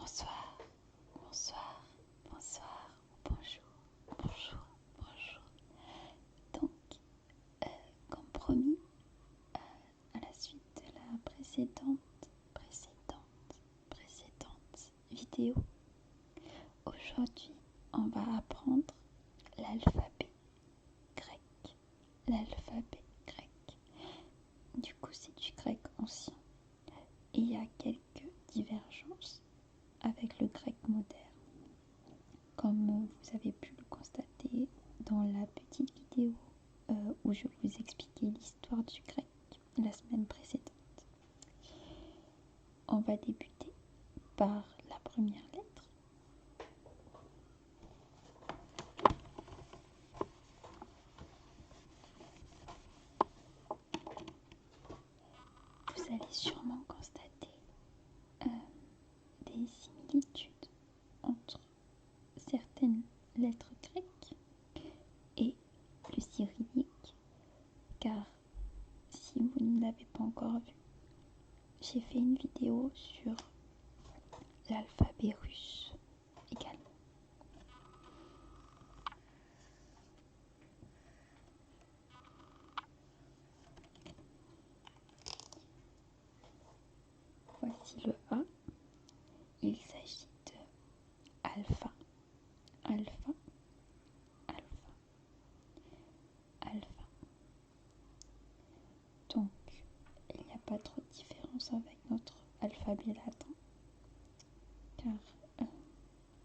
Bonsoir, bonsoir, bonsoir, bonjour, bonjour, bonjour. Donc, comme promis, à la suite de la précédente vidéo, aujourd'hui, on va apprendre l'alphabet grec. L'alphabet grec. Du coup, c'est du grec ancien. Et il y a quelques divergences avec le grec moderne. Comme vous avez pu le constater dans la petite vidéo où je vous expliquais l'histoire du grec la semaine précédente. On va débuter par la première lettre. Vous allez sûrement constater des similitudes entre certaines lettres grecques et le cyrillique, car si vous ne l'avez pas encore vu, j'ai fait une vidéo sur l'alphabet russe également. Voici le A. Il s'agit de alpha, alpha, alpha, alpha. Donc, il n'y a pas trop de différence avec notre alphabet latin, car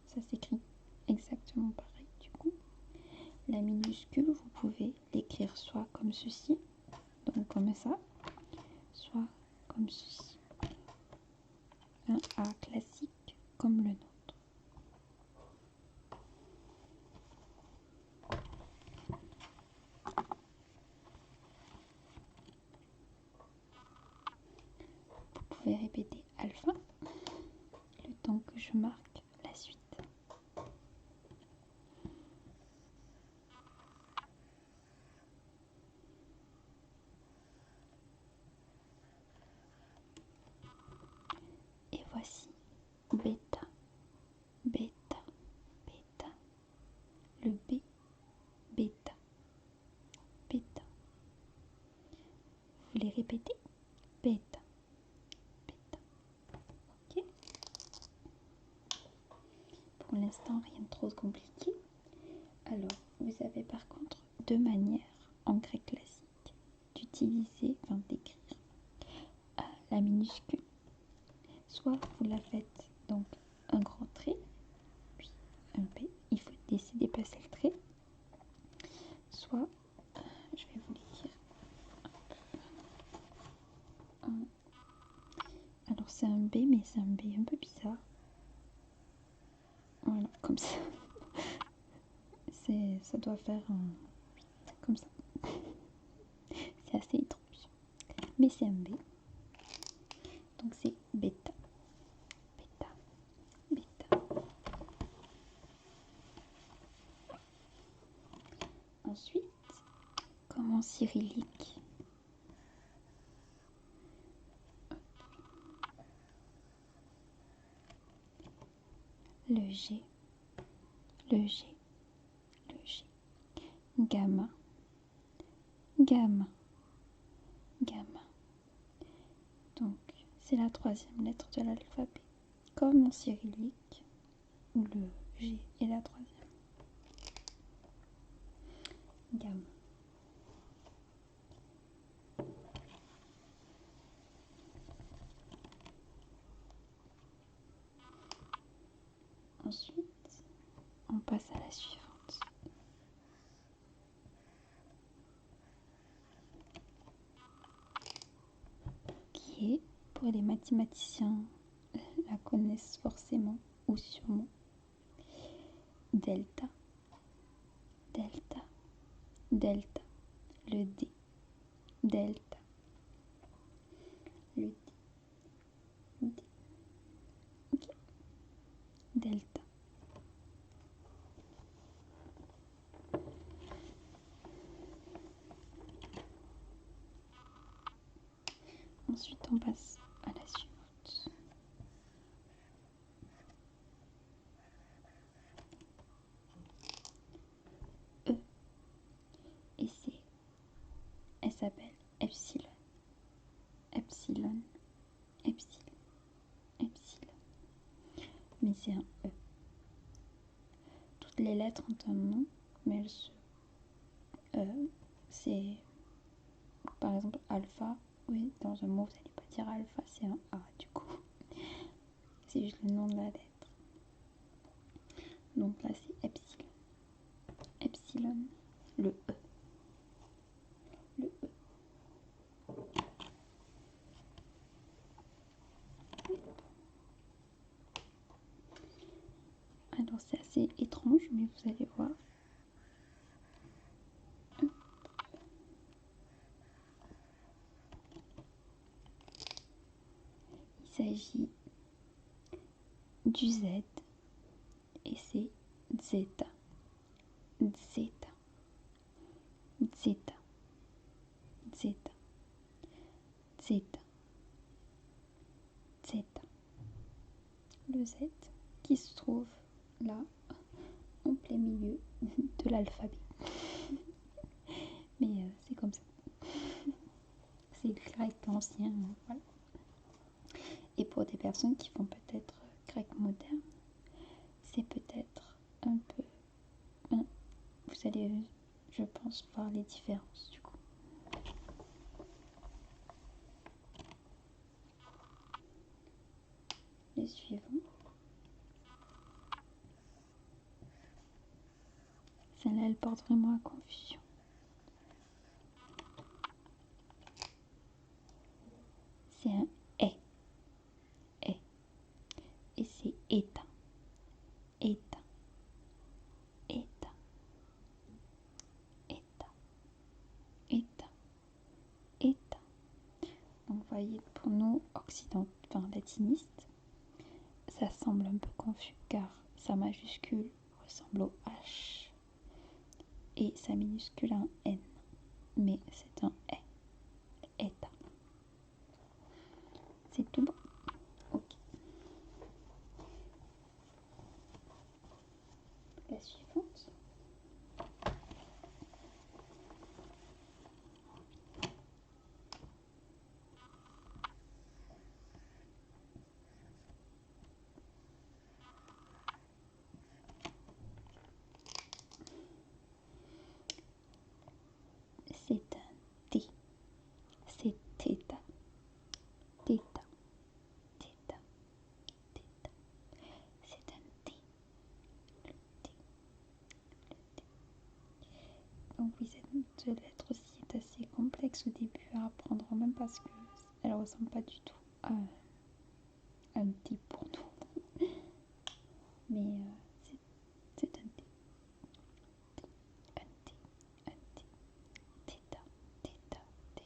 ça s'écrit exactement pareil. Du coup, la minuscule, vous pouvez l'écrire soit comme ceci, donc comme ça, soit comme ceci. Un A classique comme le nôtre. Vous pouvez répéter alpha le temps que je marque la suite. Et voici bêta, bêta, bêta. Le B, bêta, bêta. Vous les répétez, bêta, bêta. Ok. Pour l'instant, rien de trop compliqué. Alors, vous avez par contre deux manières en grec classique d'écrire la minuscule. Soit vous la faites donc un grand trait, puis un P, il faut laisser dépasser le trait. Soit, je vais vous l'écrire. Alors c'est un B, mais c'est un B un peu bizarre. Voilà, comme ça. Ça doit faire comme ça. C'est assez étrange. Mais c'est un B. Donc c'est bêta. Bêta. Bêta. Ensuite, comme en cyrillique, le G, le G, le G. Gamma, gamma, gamma. Donc c'est la troisième lettre de l'alphabet. Comme en cyrillique, où le G est la troisième. Gamma. Ensuite, on passe à la suivante. Qui est, pour les mathématiciens, la connaissent forcément ou sûrement, delta, delta, delta, le D, delta, le D, D, ok, delta. Ensuite, on passe à la suivante. c'est un E. Toutes les lettres ont un nom, mais elles se... c'est... Par exemple, alpha, oui, dans un mot, vous n'allez pas dire alpha, c'est un A du coup. C'est juste le nom de la lettre. Donc là, c'est epsilon. Epsilon, le E. Le E. Alors c'est assez étrange, mais vous allez voir. Il s'agit du Z et c'est zeta, zeta, zeta, zeta, zeta, zeta. Le Z qui se trouve là, en plein milieu de l'alphabet. Mais c'est comme ça. C'est le grec ancien, voilà. Et pour des personnes qui font peut-être grec moderne, c'est peut-être un peu... vous allez, je pense, voir les différences du coup. Les suivants. Celle-là, elle porte vraiment à confusion. C'est un est. Est. Et c'est état. État. État. État. État. État. Donc, vous voyez, pour nous, occidentaux, enfin latinistes, ça semble un peu confus car sa majuscule ressemble au H et sa minuscule à un N. Mais c'est un est. État. C'est tout bon. Ok. La suivante. C'est un T. C'est θ. Θ. Θ. Θ. C'est un T. Le T. Le T. Donc oui, cette lettre aussi est assez complexe au début à apprendre, même parce qu'elle ne ressemble pas du tout à un T pour nous. Mais c'est un T. Un T. Un T. Θ. Θ. Θ.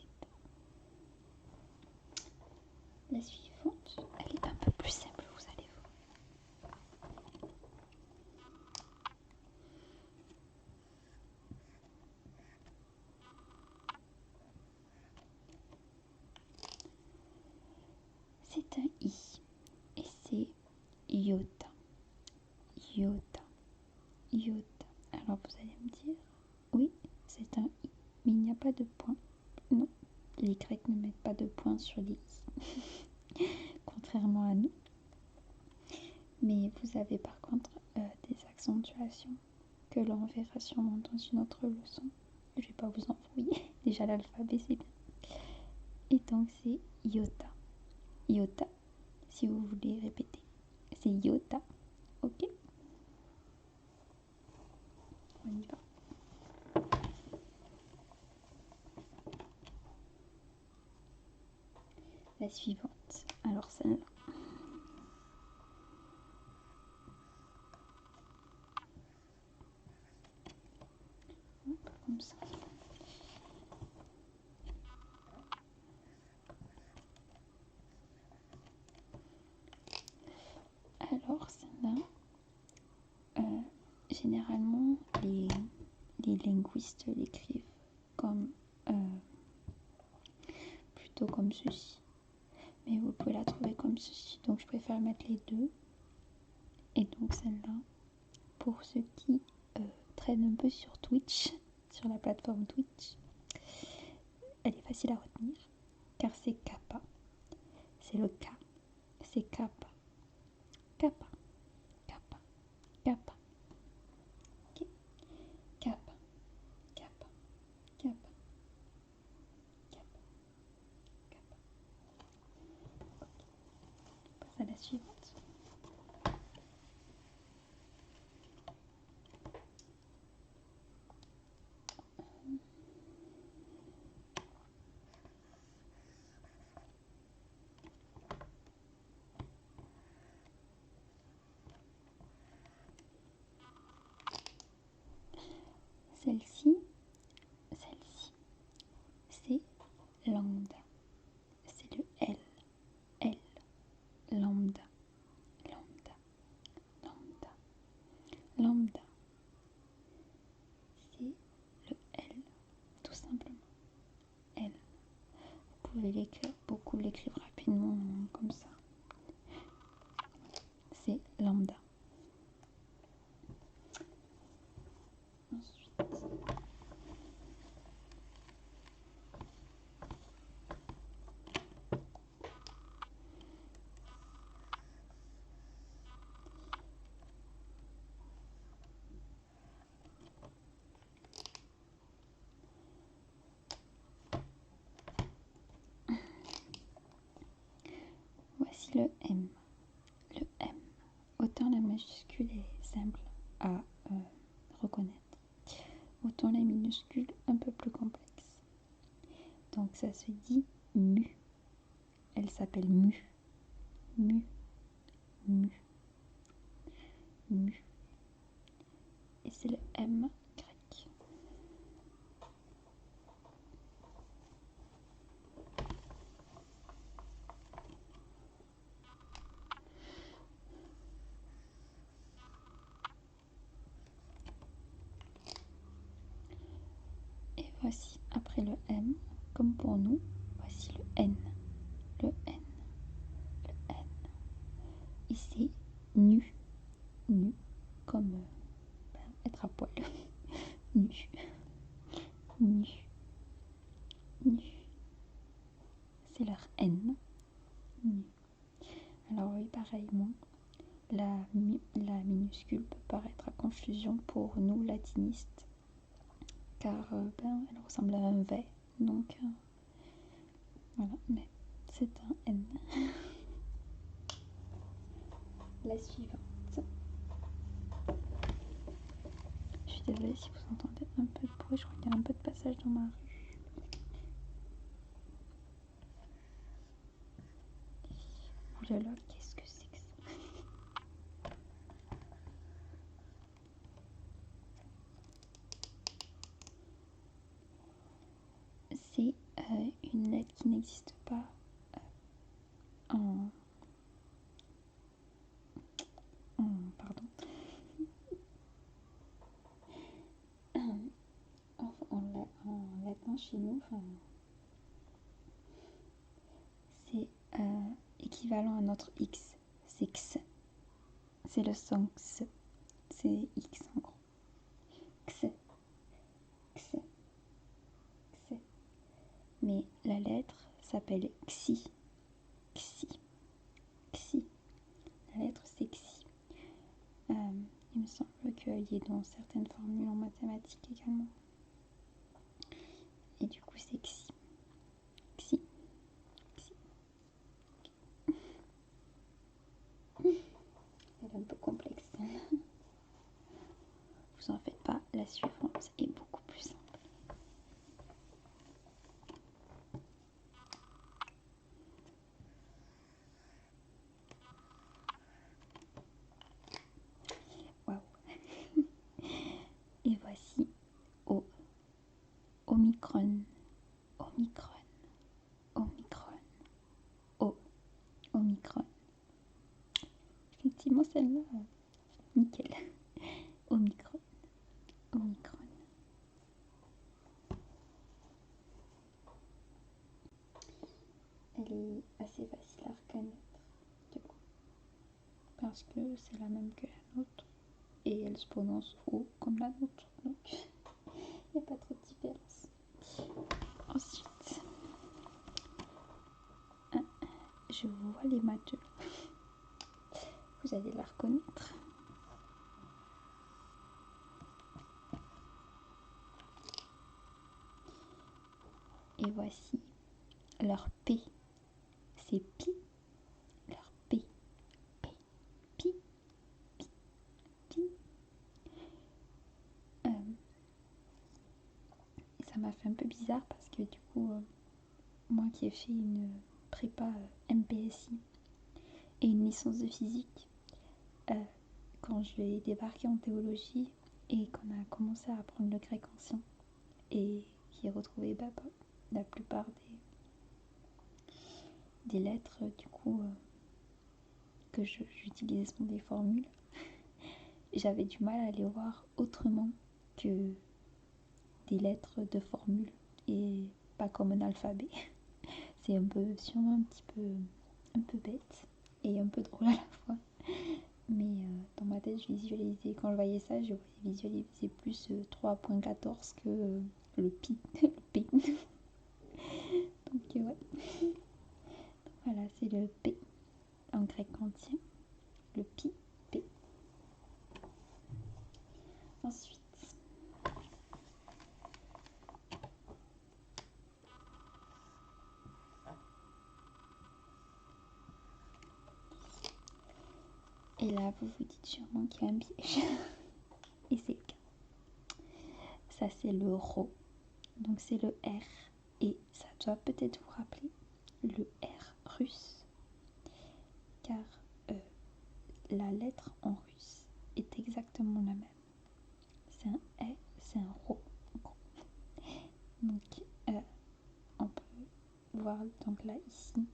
La suivante, elle est un peu plus simple, vous allez voir. C'est un I et c'est iota, iota, iota. Alors vous allez me dire, oui, c'est un I, mais il n'y a pas de point. Non, les Grecs ne mettent pas de point sur les I, contrairement à nous. Mais vous avez par contre des accentuations que l'on verra sûrement dans une autre leçon. Je ne vais pas vous embrouiller, déjà l'alphabet c'est bien. Et donc c'est iota. Iota, si vous voulez répéter, c'est iota, ok? On y va. La suivante, alors celle-là. Comme ça. Alors celle-là, généralement les linguistes l'écrivent comme plutôt comme ceci, mais vous pouvez la trouver comme ceci, donc je préfère mettre les deux. Et donc celle-là, pour ceux qui traînent un peu sur Twitch, sur la plateforme Twitch, elle est facile à retenir car c'est kappa, c'est le K, c'est kappa, kappa, pouvez l'écrire, beaucoup l'écrivent rapidement comme ça. C'est lambda. Ensuite, voici le M. Le M, autant la majuscule est simple à reconnaître, autant la minuscule un peu plus complexe. Donc ça se dit mu. Elle s'appelle mu. Mu. Mu. Mu. Et c'est le M grec. Et voici, après le M, comme pour nous, voici le N. Le N. Le N. Ici, nu. Nu. Comme être à poil. Nu. Nu. Nu. C'est leur N. Nu. Alors oui, pareillement, la minuscule peut paraître à confusion pour nous latinistes, car elle ressemble à un V, donc voilà, mais c'est un N. La suivante. Je suis désolée si vous entendez un peu de bruit, je crois qu'il y a un peu de passage dans ma rue. Oulala, qu'est-ce que c'est que ça? C'est une lettre qui n'existe pas en pardon. En latin chez nous, c'est équivalent à notre X. C'est X. C'est le son X. C'est X en gros. X. X. X. Mais la lettre s'appelle Xi. Xi. Xi. La lettre c'est Xi. Il me semble qu'il y a dans certaines formules en mathématiques également. Et du coup c'est Xi. Xi. Xi. Elle est un peu complexe. Vous en faites pas, la suivante est beaucoup plus simple. Waouh. Et voici O. Omicron. Omicron. Omicron. O. Omicron. Effectivement, celle-là, nickel. Omicron. Omicron. Elle est assez facile à reconnaître, du coup, parce que c'est la même que la nôtre et elle se prononce O comme la nôtre, donc il n'y a pas trop de différence. Ensuite, je vous vois les matelots. Vous allez la reconnaître. Et voici leur P. C'est pi. Leur P. P. Pi. Pi. Pi. Et ça m'a fait un peu bizarre parce que du coup, moi qui ai fait une prépa MPSI et une licence de physique, quand j'ai débarqué en théologie et qu'on a commencé à apprendre le grec ancien et qui retrouvait la plupart des lettres du coup que j'utilisais sont des formules, j'avais du mal à les voir autrement que des lettres de formules et pas comme un alphabet. c'est sûrement un peu bête et un peu drôle à la fois. Mais dans ma tête, je visualisais, quand je voyais ça, je visualisais plus 3.14 que le pi. Le p. Donc ouais. Voilà, c'est le p en grec ancien. Le pi, p. Ensuite, et là, vous vous dites sûrement qu'il y a un piège. Et c'est le cas. Ça, c'est le rho. Donc, c'est le R. Et ça doit peut-être vous rappeler le R russe. Car la lettre en russe est exactement la même. C'est un E, c'est un rho. Donc, on peut voir donc là, ici,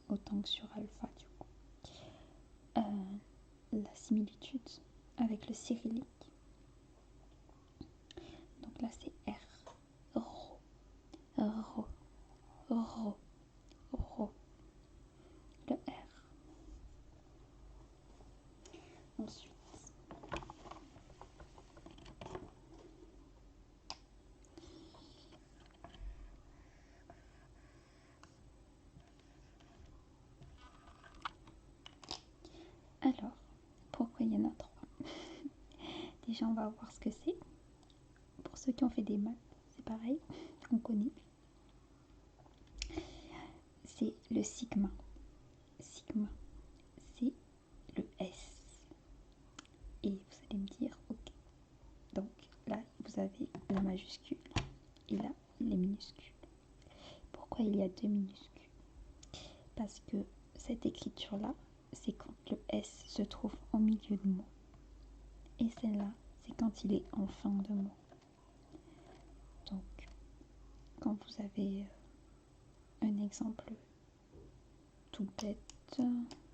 autant que sur alpha, du coup, la similitude avec le cyrillique. Donc là, c'est R, rho, rho, rho, rho, le R. Ensuite, alors, pourquoi il y en a trois? Déjà, on va voir ce que c'est. Pour ceux qui ont fait des maths, c'est pareil, on connaît. C'est le sigma. Sigma, c'est le S. Et vous allez me dire, ok. Donc là, vous avez la majuscule et là, les minuscules. Pourquoi il y a deux minuscules? Parce que cette écriture-là, c'est quand le S se trouve au milieu de mot. Et celle-là, c'est quand il est en fin de mot. Donc, quand vous avez un exemple tout bête,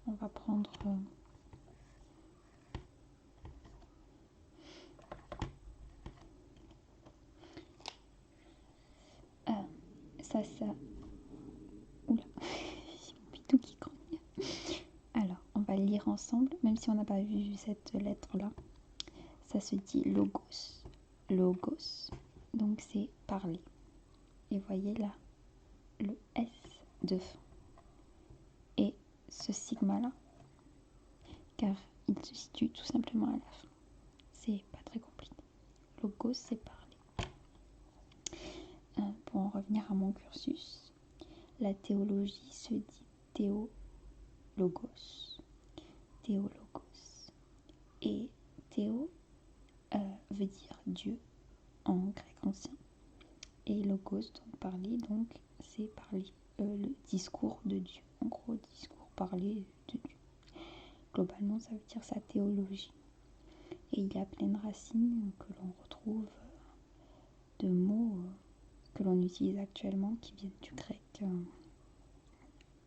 on va prendre ça. Oula, j'ai mon bidou qui grogne. Alors, on va le lire ensemble, même si on n'a pas vu cette lettre-là. Ça se dit logos. Logos. Donc, c'est parler. Et voyez là, le S de fin. Et ce sigma-là, car il se situe tout simplement à la fin. C'est pas très compliqué. Logos, c'est parler. Pour en revenir à mon cursus, la théologie se dit théologos. Théologos. Et théo veut dire Dieu en grec ancien. Et logos, donc parler, donc c'est parler, le discours de Dieu. En gros, discours parlé de Dieu. Globalement, ça veut dire sa théologie. Et il y a plein de racines que l'on retrouve, de mots que l'on utilise actuellement qui viennent du grec.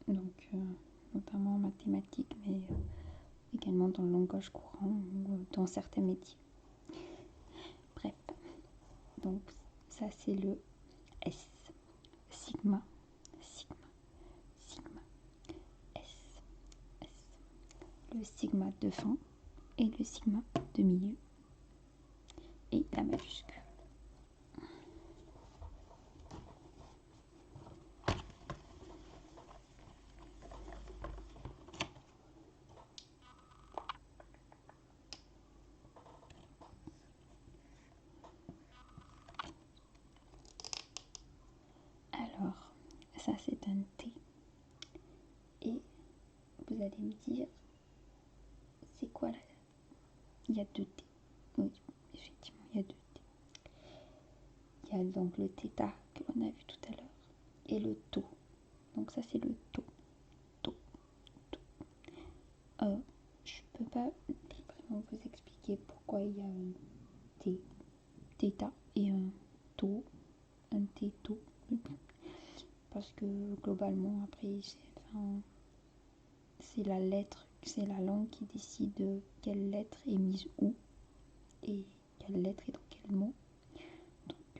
Donc, notamment en mathématiques, mais également dans le langage courant ou dans certains métiers. Bref, donc ça c'est le S. Sigma, sigma, sigma, S, S. Le sigma de fin et le sigma de milieu et la majuscule. Alors, ça c'est un T. Et vous allez me dire, c'est quoi là? Il y a deux T. Oui, effectivement, il y a deux T. Il y a donc le θ que l'on a vu tout à l'heure et le tau. Donc ça c'est le tau. Je peux pas vraiment vous expliquer pourquoi il y a un T, θ et un tau, un T tau. Parce que globalement après c'est la lettre, c'est la langue qui décide quelle lettre est mise où et quelle lettre est dans quel mot.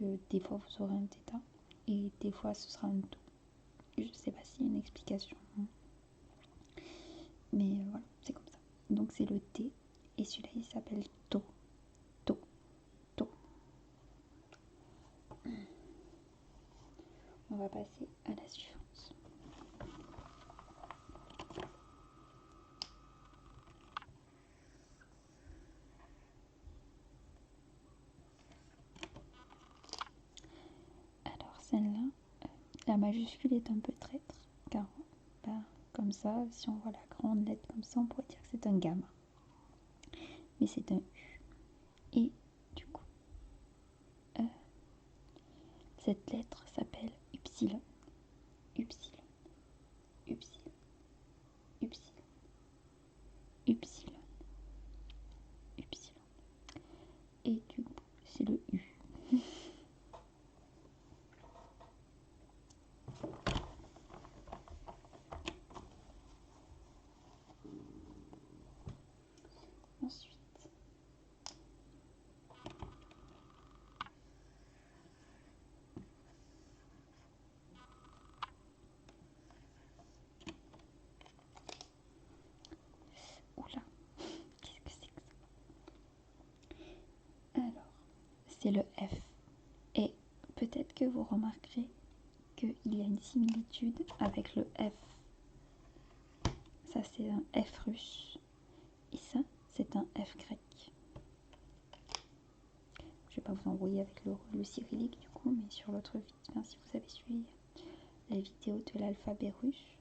Donc des fois vous aurez un θ et des fois ce sera un to. Je sais pas s'il y a une explication, mais voilà, c'est comme ça. Donc c'est le T, et celui-là il s'appelle to, to, to. On va passer à la suivante. Alors celle-là, la majuscule est un peu traître, car comme ça, si on voit la grande lettre comme ça, on pourrait dire que c'est un gamma. Mais c'est un U. Et du coup, cette lettre s'appelle upsilon. Upsilon. Upsilon. Upsilon. Upsilon. Upsilon. Et du coup, c'est le U. Ensuite, oula, qu'est-ce que c'est que ça? Alors, c'est le F. Et peut-être que vous remarquerez qu'il y a une similitude avec le F. Ça, c'est un F russe. Et ça, c'est un F grec. Je vais pas vous embrouiller avec le cyrillique du coup, mais sur l'autre vidéo, si vous avez suivi la vidéo de l'alphabet russe,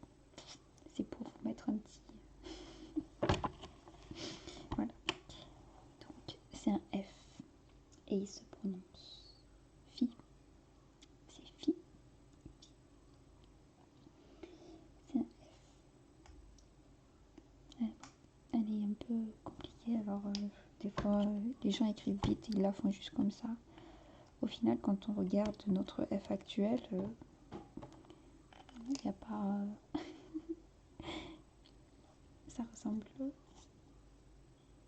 c'est pour vous mettre un petit... Voilà. Donc, c'est un F. Et il se prononce Phi. C'est Phi. C'est un F. Elle est un peu compliquée, alors des fois les gens écrivent vite, ils la font juste comme ça. Au final, quand on regarde notre F actuel, il n'y a pas... ça ressemble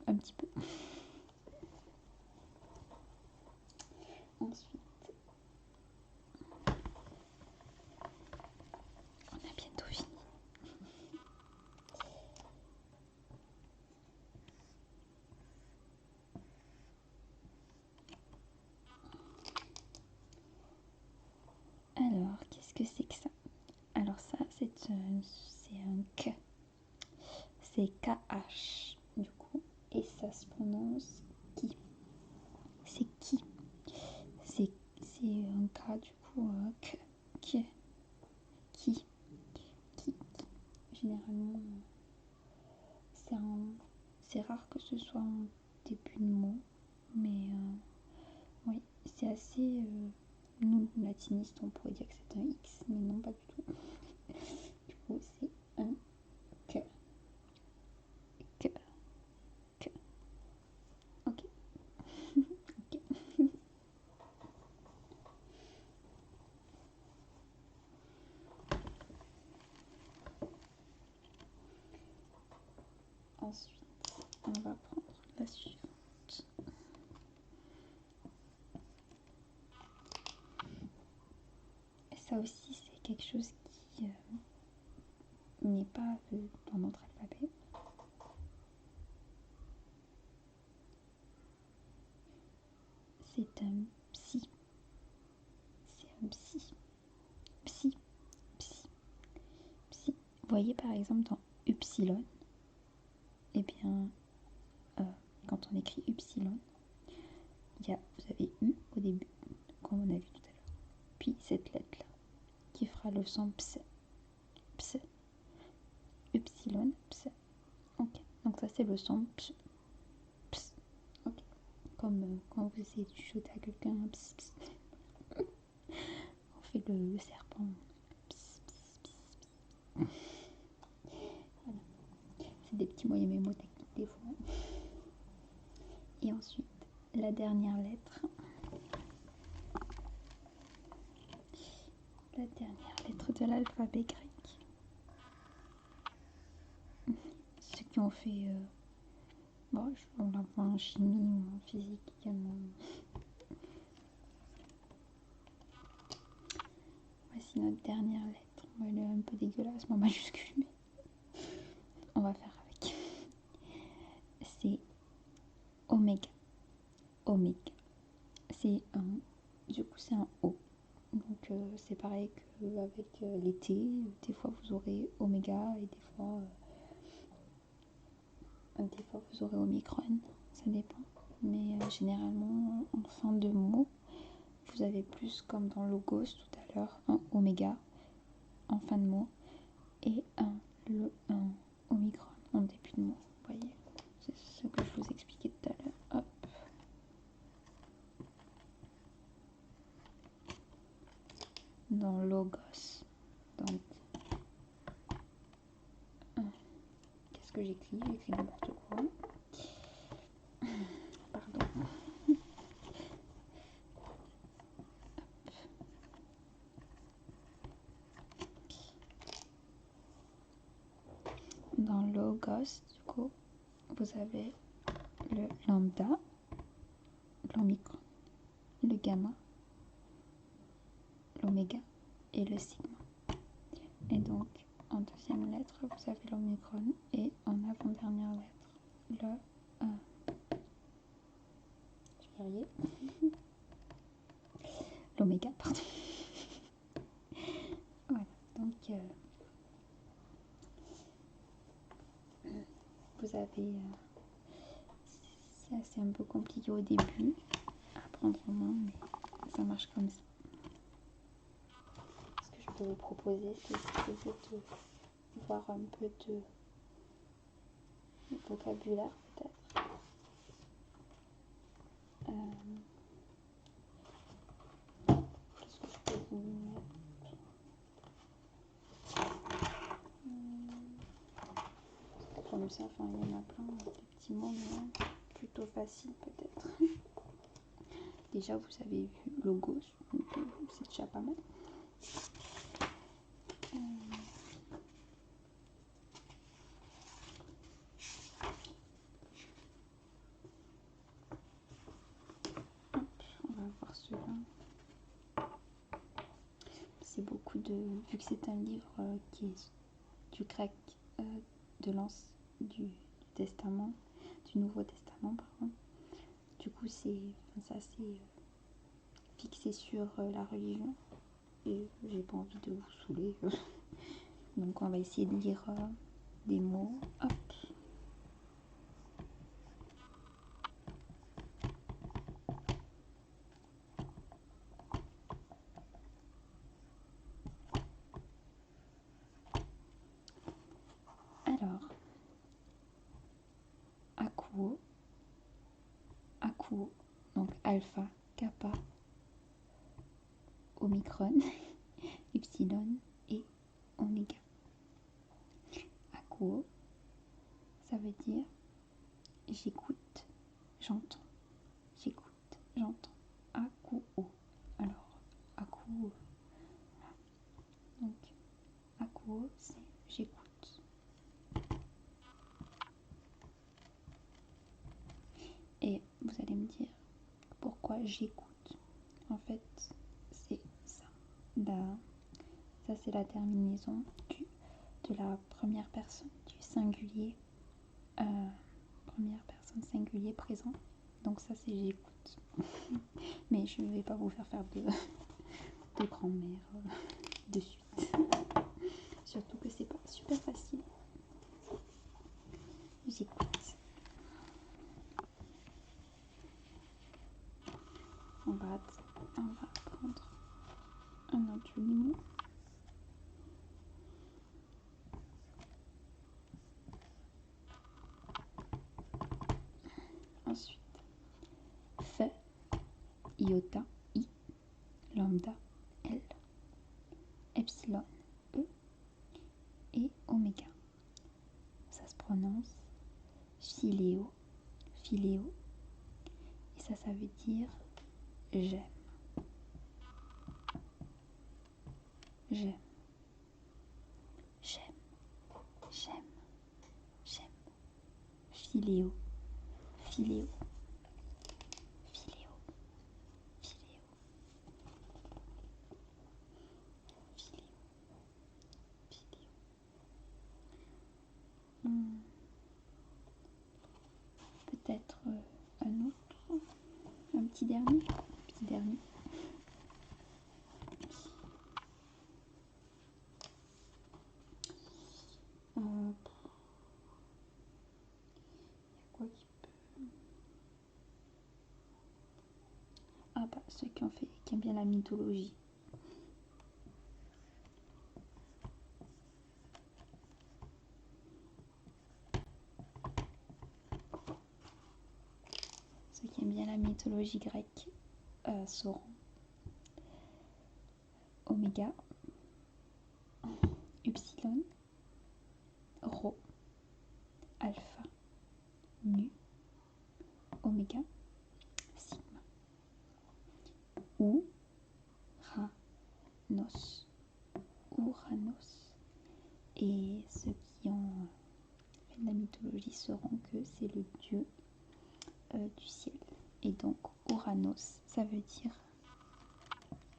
un petit peu. Ensuite, on a bientôt fini. Alors, qu'est-ce que c'est que ça? Alors ça, c'est un K. C'est KH, du coup. Et ça se prononce qui. C'est qui. C'est un K, du coup, K. Qui. Qui. Qui. Généralement, c'est rare que ce soit en début de mot. Mais oui, c'est assez... nous, latinistes, on pourrait dire que c'est un X, mais non, pas du tout. Du coup, c'est un K. K. K. Ok. Ok. Ensuite, on va prendre la suivante. Et ça aussi, c'est quelque chose qui n'est pas dans notre alphabet. C'est un psi. C'est un psi. Psi. Psi. Psi. Vous voyez par exemple dans upsilon, eh bien, quand on écrit upsilon, vous avez U au début, comme on a vu tout à l'heure. Puis cette lettre-là, qui fera le son ps. Ps. Upsilon, ps. Ok. Donc ça c'est le son ps. Ps. Ok. Comme quand vous essayez de chuchoter à quelqu'un, ps, ps. On fait le serpent. Ps, ps, ps, ps. Voilà. C'est des petits moyens mémotechniques des fois. Et ensuite, la dernière lettre. La dernière lettre de l'alphabet grec. Ceux qui ont fait... bon, on la voit en chimie ou en physique également. notre dernière lettre. Elle est un peu dégueulasse, en majuscule, mais on va faire avec. C'est oméga. Oméga. C'est un... Du coup, c'est un O. Donc, c'est pareil qu'avec les T. Des fois, vous aurez oméga et des fois vous aurez omicron. Ça dépend. Mais généralement, en fin de mot, vous avez plus comme dans logos tout à l'heure, un oméga en fin de mot et un omicron en début de mot. Vous voyez, c'est ce que je vous expliquais tout à l'heure. Hop. Dans logos, donc qu'est-ce que j'écris? J'écris n'importe quoi. Pardon. Dans logos, du coup, vous avez le lambda, l'omicron, le gamma, l'oméga et le sigma. Et donc, en deuxième lettre, vous avez l'omicron et en avant-dernière lettre, le... je vais y arriver. L'oméga, pardon. Voilà, donc vous avez... c'est un peu compliqué au début à prendre en main, mais ça marche comme ça. Ce que je peux vous proposer, c'est de voir un peu de vocabulaire peut-être. Qu'est-ce que je peux vous mettre? Comme ça, enfin il y en a plein de petits mots, mais plutôt faciles peut-être. Déjà vous avez vu logos, donc c'est déjà pas mal. On va voir celui-là. C'est beaucoup de... Vu que c'est un livre qui est du grec du Testament, du Nouveau Testament, pardon. Du coup, c'est assez fixé sur la religion et j'ai pas envie de vous saouler. Donc, on va essayer de lire des mots. Hop. Alors, Akuo, donc alpha, kappa, omicron, epsilon et oméga. Akuo, ça veut dire j'écoute, j'entends. J'écoute, j'entends. Akuo. Alors, Akuo. Donc, Akuo, c'est j'écoute. Et vous allez me dire pourquoi j'écoute. En fait, c'est ça. Ça, c'est la terminaison de la première personne du singulier. Première personne singulier présent. Donc ça, c'est j'écoute. Mais je ne vais pas vous faire de grammaire de suite. Surtout que c'est pas super facile. J'écoute. On va prendre un autre joli mot. Ensuite, Phi, iota, I, lambda, L, epsilon, E et oméga. Ça se prononce philéo, philéo. Et ça veut dire j'aime. J'aime. J'aime. J'aime. J'aime. Philéo. Philéo. Philéo. Philéo. peut-être un autre, un petit dernier. Quoi qui peut... Ah bah ceux qui aiment bien la mythologie. Ceux qui aiment bien la mythologie grecque sauront oméga, upsilon, rho, alpha, nu, oméga, sigma, Uranos. Et ceux qui ont fait de la mythologie sauront que c'est le dieu du ciel. Et donc Uranos, ça veut dire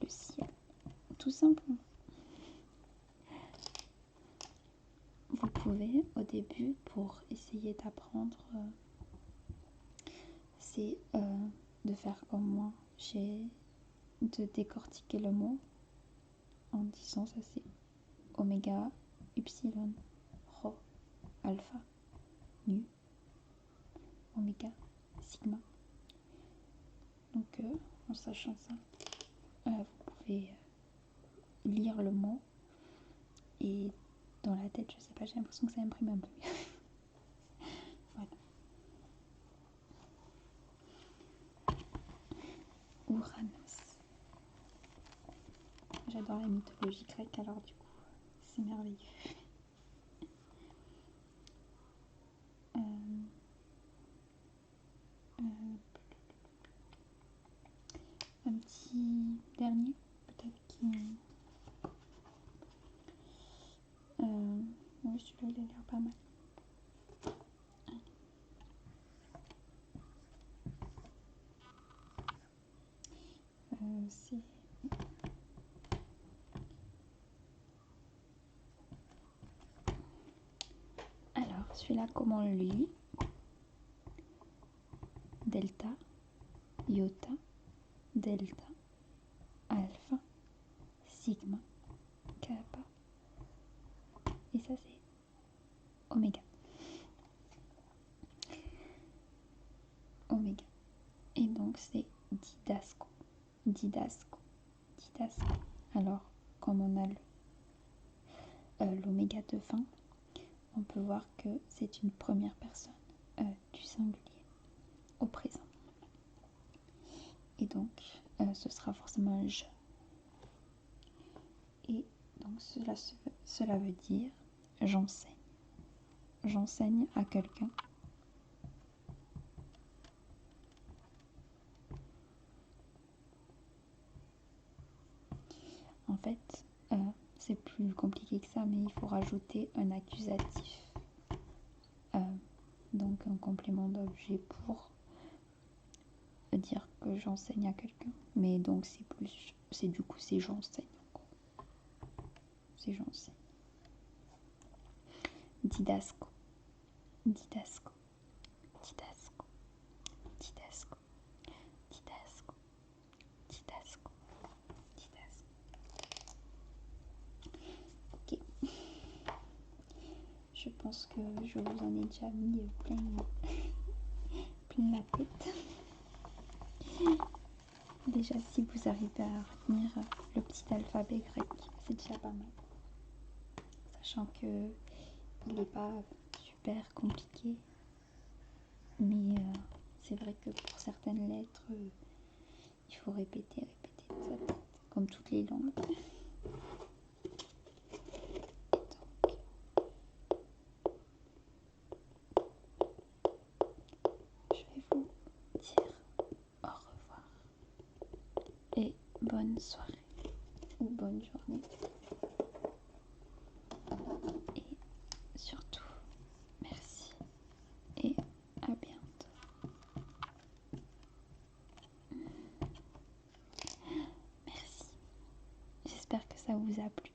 le ciel, tout simplement. Vous pouvez au début, pour essayer d'apprendre, c'est de faire comme moi. J'ai de décortiquer le mot en disant ça c'est oméga, upsilon, rho, alpha, nu, oméga, sigma. Donc en sachant ça, vous pouvez lire le mot et dans la tête, je sais pas, j'ai l'impression que ça imprime un peu mieux. Voilà. Uranos. J'adore la mythologie grecque, alors du coup, c'est merveilleux. Un petit dernier, peut-être qui... oui, celui-là, il a l'air pas mal. C'est... Alors, celui-là, comment on le lit? Delta, iota, delta, alpha, sigma, kappa. Et ça, c'est oméga. Oméga. Et donc, c'est didasco. Didasco. Didasco. Alors, comme on a l'oméga de fin, on peut voir que c'est une première personne du singulier au présent. Et donc, ce sera forcément un je. Et donc, cela veut dire j'enseigne. J'enseigne à quelqu'un. En fait, c'est plus compliqué que ça, mais il faut rajouter un accusatif. Donc un complément d'objet pour dire que j'enseigne à quelqu'un. Mais donc c'est du coup c'est j'enseigne. C'est j'enseigne. Didasco. Didasco. Didasco. Didasco. Didasco. Didasco. Didasco. Ok. Je pense que je vous en ai déjà mis plein la tête. Déjà, si vous arrivez à retenir le petit alphabet grec, c'est déjà pas mal. Sachant que il n'est pas super compliqué, mais c'est vrai que pour certaines lettres, il faut répéter dans sa tête, comme toutes les langues. Je vais vous dire au revoir et bonne soirée ou bonne journée. Et surtout, merci et à bientôt. Merci. J'espère que ça vous a plu.